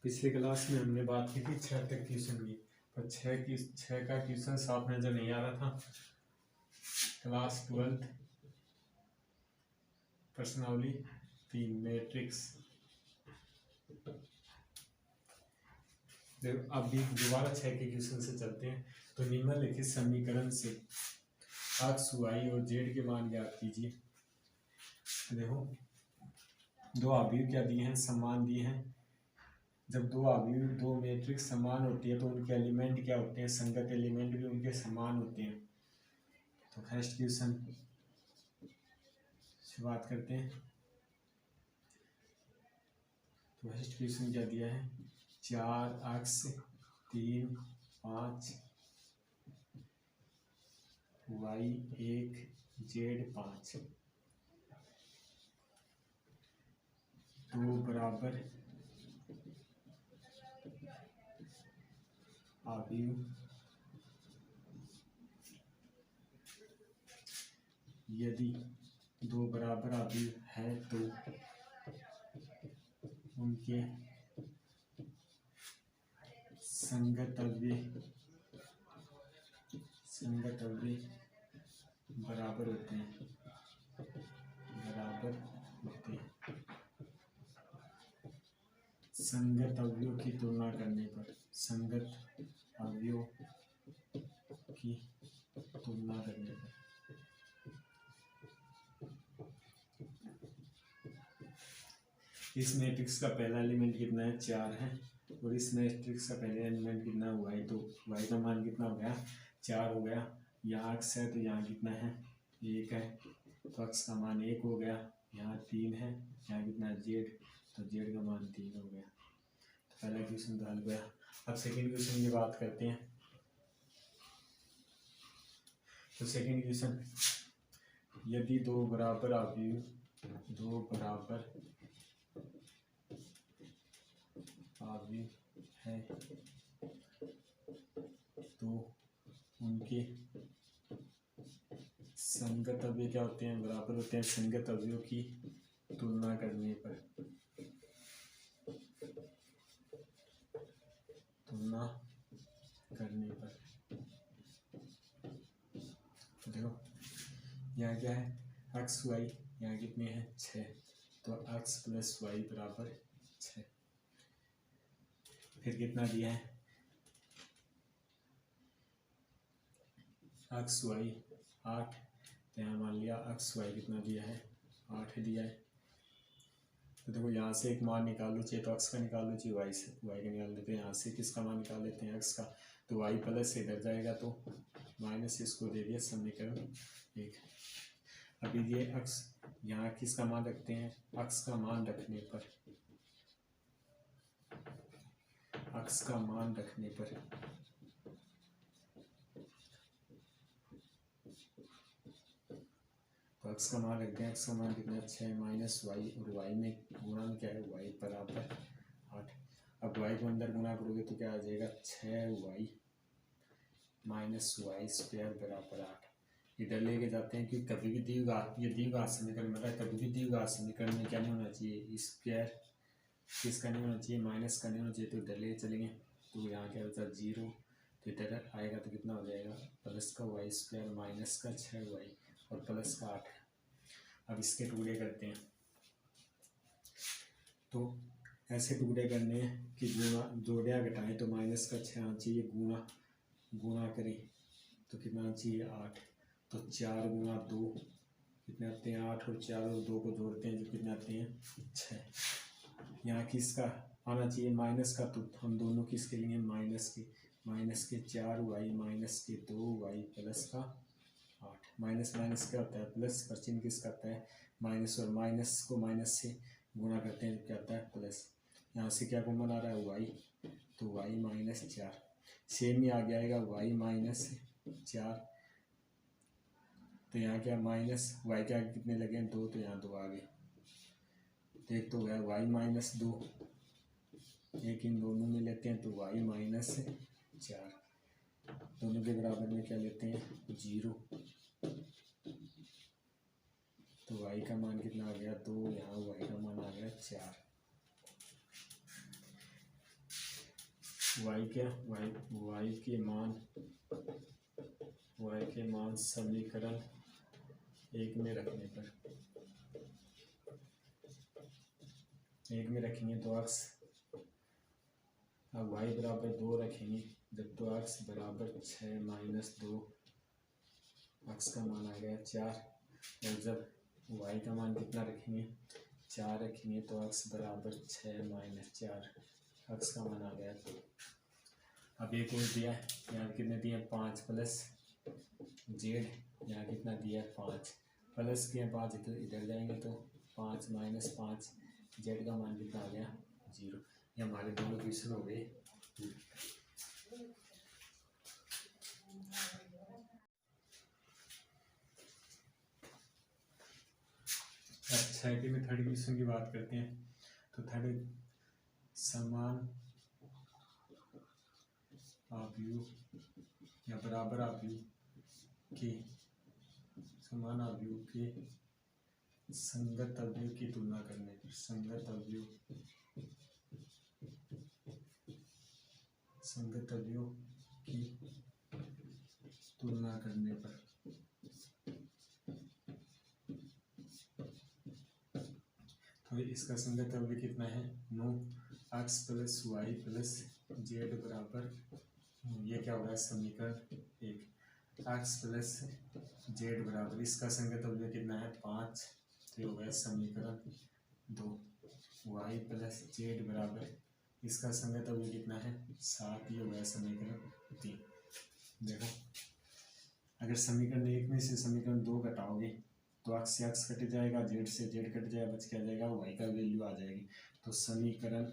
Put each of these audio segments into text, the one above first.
पिछले क्लास में हमने बात की थी 6 तक क्वेश्चन की, पर 6 का क्वेश्चन साफ नजर नहीं आ रहा था। क्लास 12 प्रश्नावली 3 मैट्रिक्स। अब भी दोबारा 6 के क्वेश्चन से चलते हैं। तो निम्नलिखित समीकरण से एक्स वाई और जेड के मान ज्ञात कीजिए। देखो दो अवयव क्या दिए हैं, समान दिए हैं। जब दो अवयव दो मैट्रिक्स समान होती है तो उनके एलिमेंट क्या होते हैं, संगत एलिमेंट भी उनके समान होते हैं। तो फर्स्ट क्वेश्चन से बात करते हैं। तो फर्स्ट क्वेश्चन क्या दिया है, 4x 3 5 y 1 z 5 दो बराबर अवयव यदि दो बराबर अवयव है तो उनके संगत अवयव बराबर होते हैं, संगत अवयव की तुलना करने पर, संगत अवयव की तुलना करने पर इस मैट्रिक्स का पहला एलिमेंट कितना है, 4 है, और इस मैट्रिक्स का पहला एलिमेंट कितना हुआ है, तो y का मान कितना हो गया, 4 हो गया। यहाँ x है तो यहाँ कितना है, 1 है, तो x का मान 1 हो गया। यहाँ 3 है, यहाँ कितना है, z, तो z का मान 3 हो गया। तो पहला क्वेश्चन तो हल गया। अब सेकेंड क्वेश्चन की बात करते हैं। तो सेकेंड क्वेश्चन, यदि दो बराबर अवयव है तो उनके संगत अवयव क्या होते हैं, बराबर होते हैं। संगत अवयव की तुलना करने पर, देखो यहाँ क्या है, एक्स वाई, यहाँ कितने हैं, 6, तो एक्स प्लस वाई बराबर 6। फिर कितना दिया है, एक्स वाई 8, तो यहाँ मान लिया एक्स वाई कितना दिया है, 8 दिया है। तो देखो यहाँ से एक मान निकालो, चाहे तो एक्स का निकालो, चाहे वाई का निकाल लेते हैं। यहाँ से किसका मान निकाल लेते हैं, एक्स का, तो वाई प्लस इधर जाएगा तो माइनस, इसको दे दिया समीकरण 1। अभी ये एक्स, यहाँ किसका मान रखते हैं, एक्स का मान रखने पर, तो एक्स का मान रखते हैं। एक्स का मान कितना है, 6 माइनस वाई, और वाई में गुणा में क्या है, वाई बराबर 8। अब वाई को अंदर गुणा करोगे तो क्या आ जाएगा, 6y माइनस वाई स्क्वायर बराबर 8। इधर लेके जाते हैं कि कभी भी द्विघात समीकरण में कभी भी द्विघात समीकरण में क्या नहीं होना चाहिए, स्क्वायर किसका नहीं होना चाहिए, माइनस का नहीं होना चाहिए। तो इधर ले चलेंगे तो यहाँ क्या होता है, 0, तो इधर आएगा तो कितना हो जाएगा, प्लस का वाई स्क्वायर माइनस का 6y और प्लस का 8 है। अब इसके टुकड़े करते हैं। तो ऐसे टुकड़े करने कि जोड़िया घटाएं तो माइनस का 6 आना चाहिए, गुणा करें तो कितना आना चाहिए, 8। तो 4 गुणा 2 कितने आते हैं, 8, और 4 और 2 को जोड़ते हैं जो कितने आते हैं, 6। यहाँ किसका आना चाहिए, माइनस का, तो हम दोनों किसके लिए, माइनस के 4y माइनस के 2y प्लस का 8। माइनस माइनस क्या होता है, प्लस, पर चिन्ह किसका आता है, माइनस, और माइनस को माइनस से गुणा करते हैं तो क्या आता है, प्लस। यहाँ से क्या कॉमन आ रहा है, y, तो y माइनस 4 सेम ही आगे आएगा, y माइनस 4, तो यहाँ क्या माइनस, y के आगे कितने लगे हैं, 2, तो यहाँ 2 आ गए। तो एक तो गया y माइनस 2, एक इन दोनों में लेते हैं तो y माइनस 4, दोनों के बराबर में क्या लेते हैं, 0, तो y का मान कितना आ गया, 2, यहाँ y का मान आ गया 4। y के मान समीकरण 1 में रखने पर, 1 में रखेंगे तो x, अब y बराबर 2 रखेंगे, जब तो x बराबर 6 माइनस 2, x का मान आ गया 4, और जब y का मान कितना रखेंगे, 4 रखेंगे तो x बराबर 6 माइनस 4, x का मान आ गया 2। अब एक और दिया है, यहाँ कितने दिए 5 प्लस जेड, यहाँ कितना दिया 5 प्लस किया 5, इधर जाएंगे तो 5 माइनस 5, जेड का मान कितना आ गया 0। ये हमारे दोनों क्वेश्चन हो गए। अच्छा है कि मैं थर्ड क्वेश्चन की बात करते हैं। तो थर्ड, समान अवयव या बराबर अवयव के, समान अवयव के संगत अवयव की तुलना करने पर, संगत अवयव की तुलना करने पर, तो इसका संगत अवयव कितना है 9, x plus Y plus Z बराबर, ये क्या होगा समीकरण 1, x प्लस जेड बराबर, इसका संगत अवयव कितना है 5, तो हो गया समीकरण 2, y प्लस जेड बराबर, इसका संगत अवयव कितना है 7, ये हो गया समीकरण 3। देखो अगर समीकरण 1 में से समीकरण 2 घटाओगे तो x से x कट जाएगा, z से z कट जाएगा, बच क्या जाएगा y का वैल्यू आ जाएगी। तो समीकरण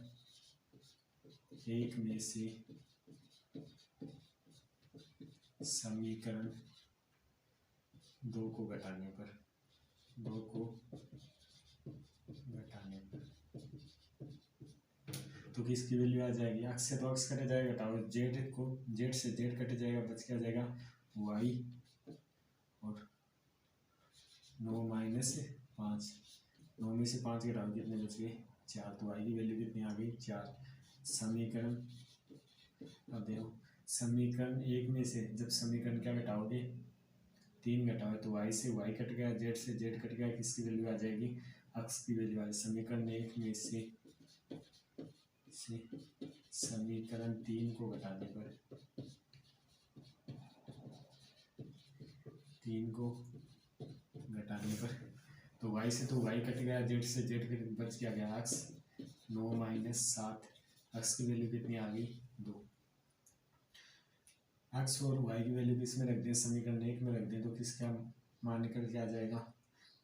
1 में से समीकरण 2 को घटाने पर, तो किसकी वैल्यू आ जाएगी, x से तो x कट जाएगा, घटाओ z से z कट जाएगा, बच क्या जाएगा y, और 9 माइनस 5, 9 में से 5 घटाओ कितने बच गए 4, तो y की वैल्यू कितनी आ गई 4। समीकरण, अब देखो समीकरण 1 में से जब समीकरण क्या घटाओगे 3 घटाओ, तो y से y कट गया, z से z कट गया, किसकी वैल्यू आ जाएगी x की वैल्यू आ जाएगी। समीकरण 1 में से समीकरण 3 को घटाने पर, 3 को घटाने पर, तो y से तो y कट गया, z से z कट, बच क्या गया x, 9 माइनस 7, x की वैल्यू कितनी आ गई 2। x और y की वैल्यू किस में रख दें, समीकरण 1 में रख दें, तो किसका मान निकल के आ जाएगा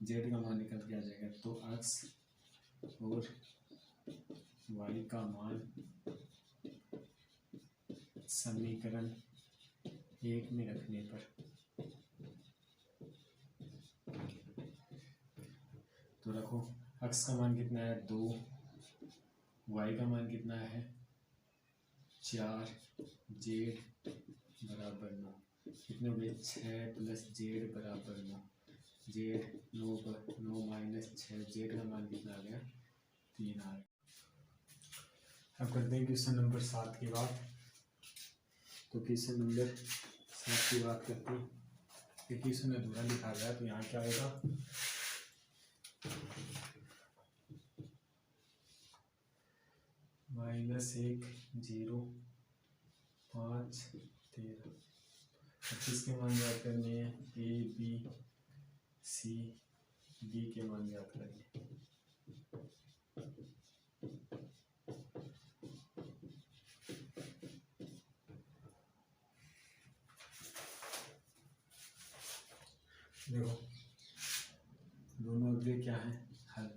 z का मान निकल के आ जाएगा। तो x और y का मान समीकरण 1 में रखने पर, तो रखो x का मान कितना है 2, y का मान कितना है 4, z बराबर 9, कितने हो गए 6 प्लस z बराबर 9, z 9 माइनस 6, z का मान कितना आ गया 3 आ गया। अब करते हैं क्वेश्चन नंबर 7 की बात। तो क्वेश्चन नंबर 7 की बात करते हैं, क्वेश्चन अधूरा लिखा गया, तो यहाँ क्या होगा -1 0 5 13, 25 के मान याद करने हैं, a b c d के मान याद करेंगे। देखो दोनों अवयव क्या है हल,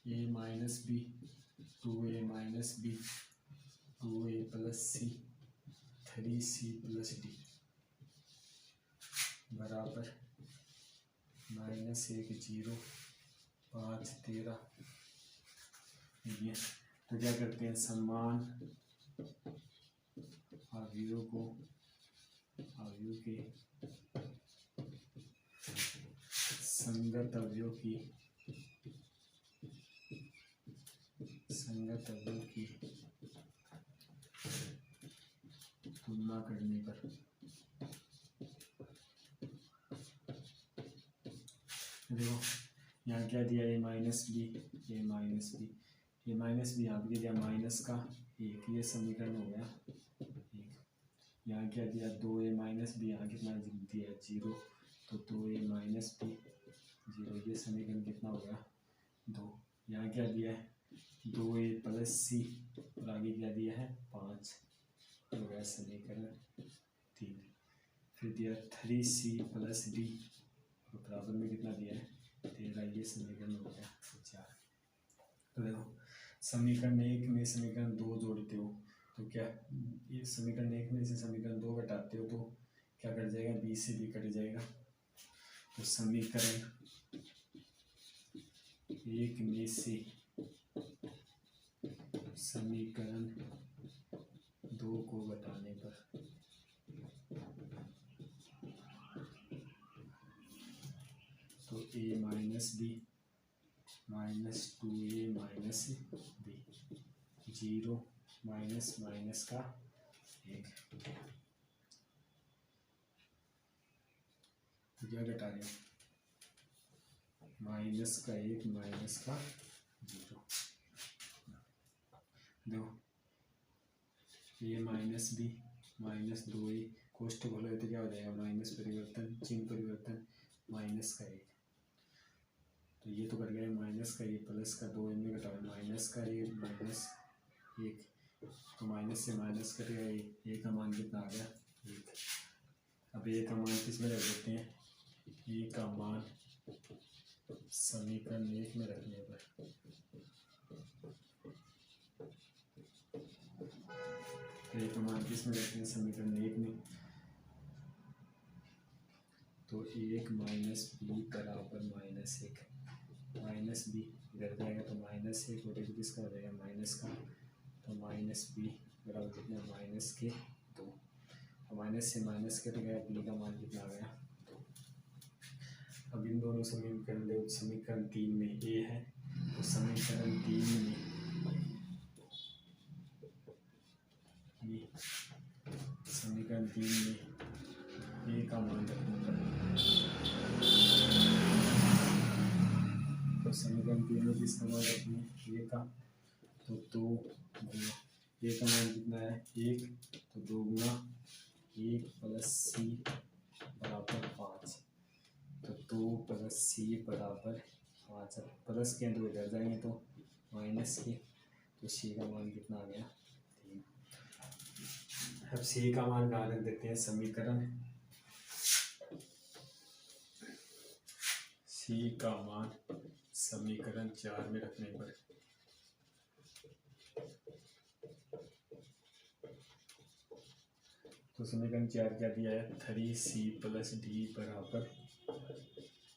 a minus B, 2a minus B, 2a plus C, 3c plus D बराबर -1 0 5 13। ये तो क्या करते हैं, समान अवयव के संगत अवयव की संगत अवयव की तुलना करने पर देखो यहाँ क्या दिया, a minus B, A minus B, A minus B यहाँ पे दिया माइनस का 1, ये समीकरण हो गया 1। यहाँ क्या दिया 2a माइनस बी, यहाँ कितना दिया 0, तो 2a माइनस बी 0, ये समीकरण कितना हो गया 2। यहाँ क्या दिया है 2a प्लस सी और आगे क्या दिया है 5, हो गया समीकरण 3। फिर दिया 3c प्लस डी और बराबर में कितना दिया है 13, ये समीकरण हो गया 4। तो देखो समीकरण 1 में समीकरण 2 जोड़ते हो तो क्या, ये समीकरण 1 में से समीकरण 2 घटाते हो तो क्या कट जाएगा, बी से बी कट जाएगा। तो समीकरण 1 में से समीकरण 2 को घटाने पर तो a minus B minus 2a minus B, 0 minus minus का 1, तो क्या घटा रहे हैं माइनस का 1 माइनस का 0। देखो a minus B minus 2a कोष्ठ खोलो तो क्या हो जाएगा माइनस परिवर्तन, चिन्ह परिवर्तन, माइनस का 1, तो ये तो कट गया माइनस का 1 प्लस का 2 में घटाओ माइनस का 1 माइनस 1, तो माइनस से माइनस कटेगा 1, ए का मान कितना आ गया 1। अब ए का मान किस में रख देते हैं, ए का मान समीकरण 1 में रखने पर ए का मान किस में रखते हैं समीकरण 1 में, तो 1 माइनस बी बराबर माइनस 1, माइनस बी इधर जाएगा तो माइनस 1 और एक किसका हो जाएगा माइनस का, तो माइनस बी बराबर कितना माइनस के 2, और माइनस से माइनस कट गया, बी का मान कितना आ गया 2। अब इन दोनों समीकरण देखो, समीकरण 3 में ए है तो समीकरण 3 में ये समीकरण 3 में ए का मान रखने पर तो समीकरण 3 में किसका मान रखेंगे ए का, तो 2 गुना ए का मान कितना है 1, तो 2 गुना 1 प्लस सी बराबर 5, तो 2 प्लस सी बराबर 5, प्लस के 2 इधर जाएंगे तो माइनस के, तो सी का मान कितना आ गया 3। अब सी का मान कहाँ रख देते हैं समीकरण, सी का मान समीकरण 4 में रखने पर तो समीकरण 4 क्या दिया है 3c प्लस डी बराबर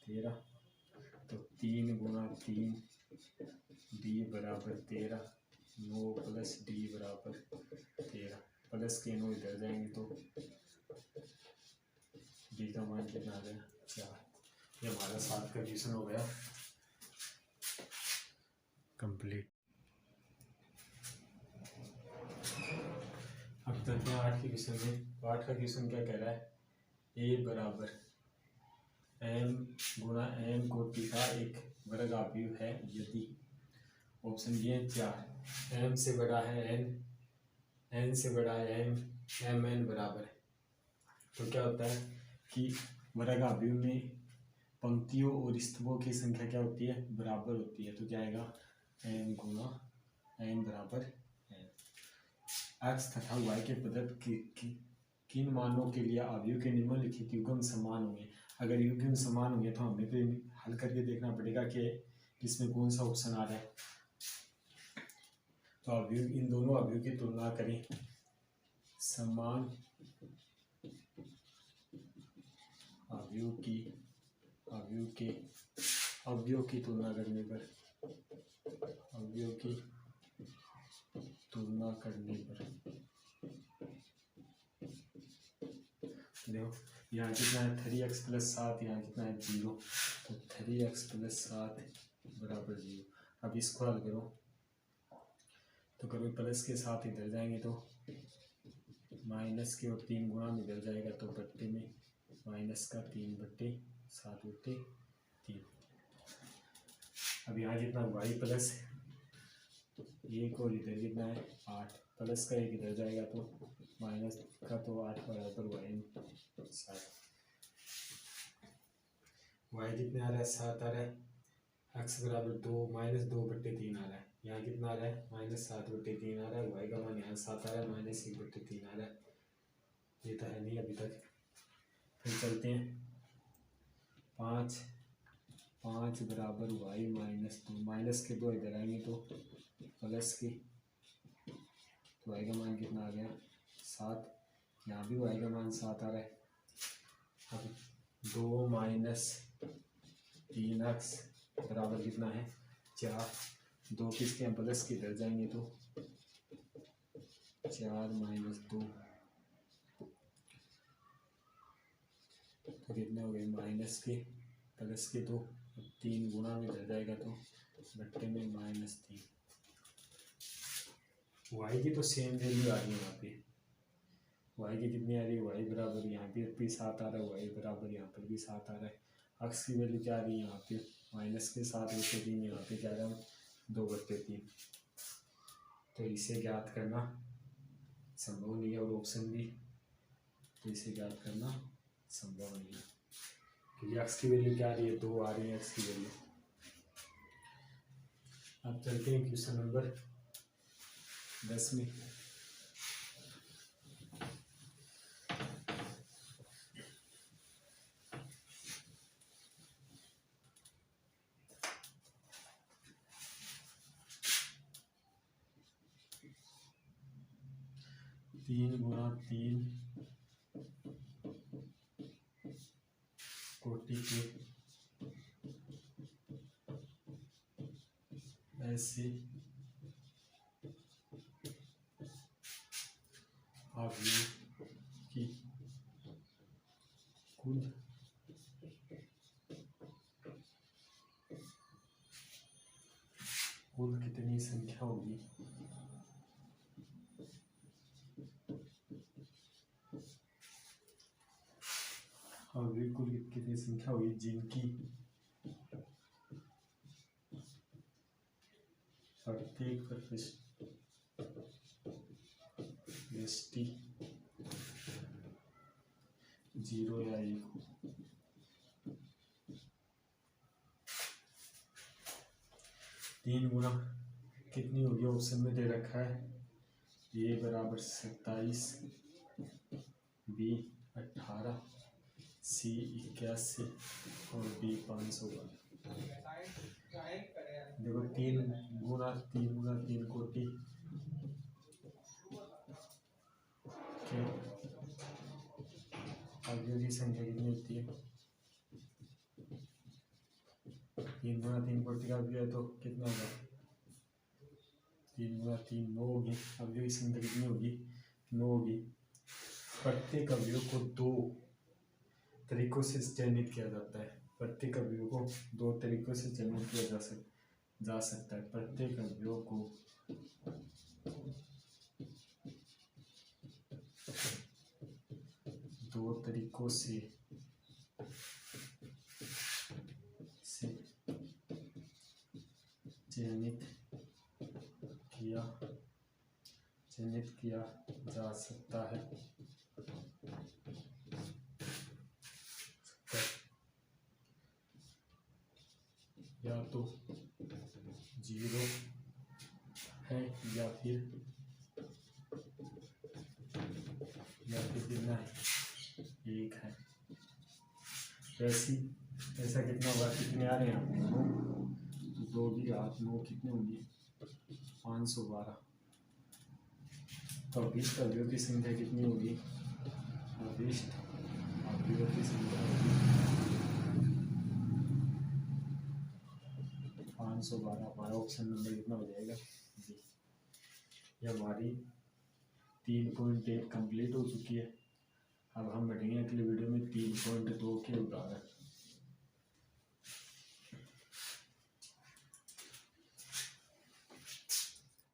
13, तो 3 गुना 3 डी बराबर 13, 9 प्लस डी बराबर 13, प्लस के 9 इधर जाएंगे तो डी का मान कितना आ गया 4। ये हमारा 7 का क्वेश्चन हो गया कंप्लीट। अब चलते हैं 8 के क्वेश्चन में। 8 का क्वेश्चन क्या कह रहा है, ए बराबर एम गुना एम कोटि का एक वर्ग अवयव है यदि, ऑप्शन ये 4 एम से बड़ा है एन, एन से बड़ा है एम, एम एन बराबर है। तो क्या होता है कि वर्ग अवयव में पंक्तियों और स्तंभों की संख्या क्या होती है बराबर होती है, तो क्या आएगा एन गुना एन बराबर एन। एक्स तथा वाई के पदार्थ किन मानों के लिए अवयव के निम्नलिखित युग्म समान होंगे। अगर युग्म समान होंगे तो हमें फिर हल करके देखना पड़ेगा कि इसमें कौन सा ऑप्शन आ रहा है। तो अवयव, इन दोनों अवयव की तुलना करें, समान अवयव की तुलना करने पर, अवयव की तुलना करने पर देखो यहाँ कितना है 3x प्लस 7, यहाँ कितना है 0, तो 3x प्लस 7 बराबर 0। अब इसको हल करो, तो कभी प्लस के साथ इधर जाएंगे तो माइनस के और 3 गुना में इधर जाएगा तो बट्टे में माइनस का 3/7/3। अब यहाँ कितना वाई प्लस 1 और इधर कितना है 8, प्लस का 1 इधर जाएगा तो माइनस का तो 8 बराबर वाई 7। वाई कितने आ रहा है 7 आ रहा है, एक्स बराबर 2 -2/3 आ रहा है। यहाँ कितना आ रहा है -7/3 आ रहा है। वाई का मान यहाँ 7 आ रहा है, -1/3 आ रहा है। ये तो है नहीं अभी तक। फिर चलते हैं 5 बराबर वाई -2, माइनस के 2 इधर आएंगे तो प्लस के, तो वाई का मान कितना आ गया 7। यहाँ भी वाई का मान 7 आ रहा है। अब 2 - 3x बराबर कितना है 4। 2 किसके हैं प्लस के इधर जाएंगे तो 4 - 2 तो कितने हो गए माइनस के प्लस के 2, 3 गुना में इधर जाएगा तो बट्टे में -3। वाई की तो सेम वैल्यू आ रही है यहाँ पे। वाई की कितनी आ रही है वाई बराबर यहाँ पे भी 7 आ रहा है, वाई बराबर यहाँ पर भी 7 आ रहा है। एक्स की वैल्यू क्या आ रही है यहाँ पे माइनस के 7/3, यहाँ पे क्या आ रहा है 2/3। तो इसे ज्ञात करना संभव नहीं है और ऑप्शन भी, तो इसे ज्ञात करना संभव नहीं है क्योंकि एक्स की वैल्यू क्या आ रही है 2 आ रही है एक्स की वैल्यू। अब चलते हैं क्वेश्चन नंबर 10 में। तीन गुणा 3 कोटि के ऐसे अवयव की कुल कितनी संख्या होगी। अवयव कुल कितनी संख्या होगी जिनकी प्रत्येक व्यष्टि 0 या 1 हो। तीन गुना कितनी होगी ऑप्शन में दे रखा है ए बराबर 27, बी 18, सी 81 और डी 512। देखो 3 गुना 3 कोटि के अवयव की संख्या कितनी होती है। 3 गुना 3 कोटि का अवयव है तो कितना होगा 3 गुना 3 9 होगी। अवयव की संख्या कितनी होगी 9 होगी। प्रत्येक अवयव को 2 तरीकों से चयनित किया जाता है। प्रत्येक अवयव को 2 तरीकों से चयनित किया जा सकता है। प्रत्येक अवयव को 2 तरीकों से चयनित किया जा सकता है। या तो 0 है या फिर कितना है 1 है। ऐसा कितना होगा कितने आ रहे हैं यहाँ 2 भी 8 9 कितने होंगे 512। तो अभिष्ट अवयव की संख्या कितनी होगी। अभिष्ट अवयव की संख्या होगी 512। हमारा ऑप्शन नंबर कितना हो जाएगा जी। ये हमारी 3.1 कंप्लीट हो चुकी है। अब हम बैठेंगे अगले वीडियो में 3.2 के उदाहरण।